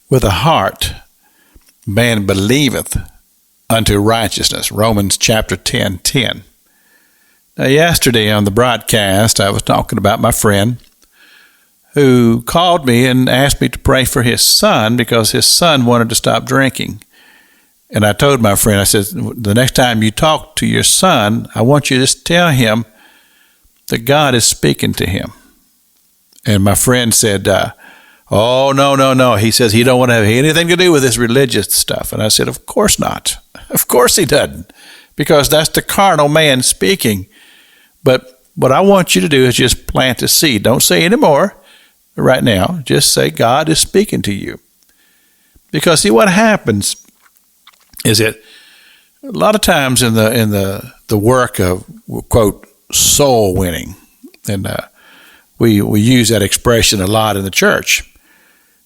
with the heart man believeth unto righteousness. Romans chapter 10:10. Now, yesterday on the broadcast, I was talking about my friend who called me and asked me to pray for his son because his son wanted to stop drinking. And I told my friend, I said, the next time you talk to your son, I want you to just tell him that God is speaking to him. And my friend said, oh, no. He says he don't want to have anything to do with this religious stuff. And I said, of course not. Of course he doesn't, because that's the carnal man speaking. But what I want you to do is just plant a seed. Don't say any more right now. Just say God is speaking to you. Because see, what happens is that a lot of times in the work of, quote, soul winning, and we use that expression a lot in the church.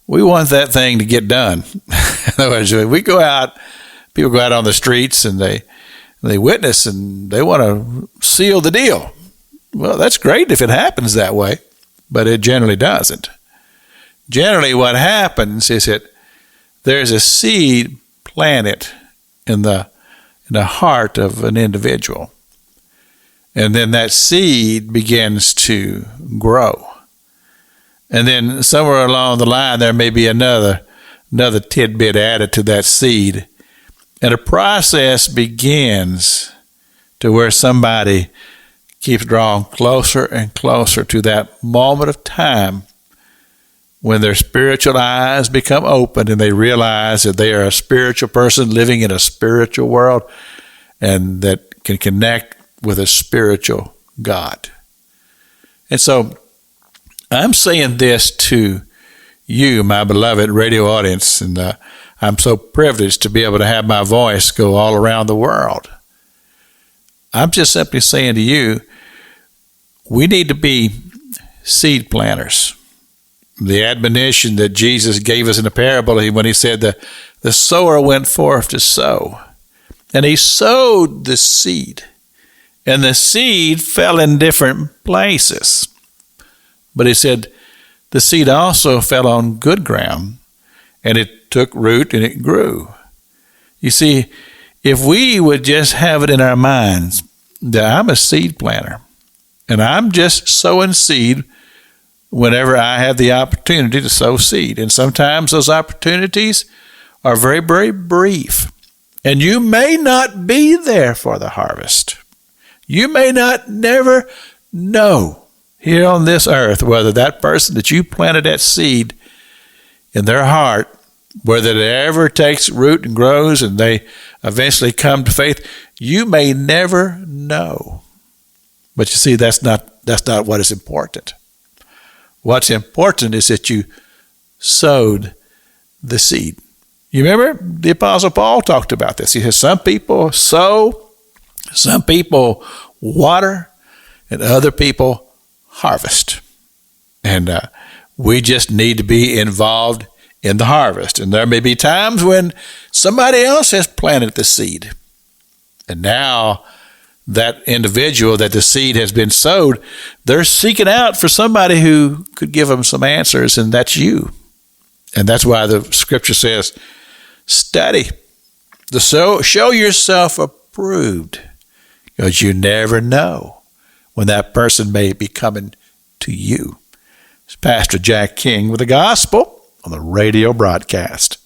We want that thing to get done. In other words, we go out, people go out on the streets and they witness and they want to seal the deal. Well, that's great if it happens that way, but it generally doesn't. Generally, what happens is that there's a seed planted in the heart of an individual. And then that seed begins to grow. And then somewhere along the line, there may be another tidbit added to that seed. And a process begins to where somebody keeps drawing closer and closer to that moment of time when their spiritual eyes become open and they realize that they are a spiritual person living in a spiritual world and that can connect with a spiritual God. And so I'm saying this to you, my beloved radio audience, and I'm so privileged to be able to have my voice go all around the world. I'm just simply saying to you, we need to be seed planters. The admonition that Jesus gave us in the parable when he said the sower went forth to sow, and he sowed the seed. And the seed fell in different places. But he said the seed also fell on good ground, and it took root and it grew. You see, if we would just have it in our minds that I'm a seed planter, and I'm just sowing seed whenever I have the opportunity to sow seed. And sometimes those opportunities are very, very brief. And you may not be there for the harvest. You may never know here on this earth whether that person that you planted that seed in their heart, whether it ever takes root and grows and they eventually come to faith, you may never know. But you see, that's not what is important. What's important is that you sowed the seed. You remember the Apostle Paul talked about this. He says some people sow, some people water, and other people harvest. And we just need to be involved in the harvest. And there may be times when somebody else has planted the seed. And now that individual that the seed has been sowed, they're seeking out for somebody who could give them some answers, and that's you. And that's why the scripture says, study. Show yourself approved, because you never know when that person may be coming to you. It's Pastor Jack King with the gospel on the radio broadcast.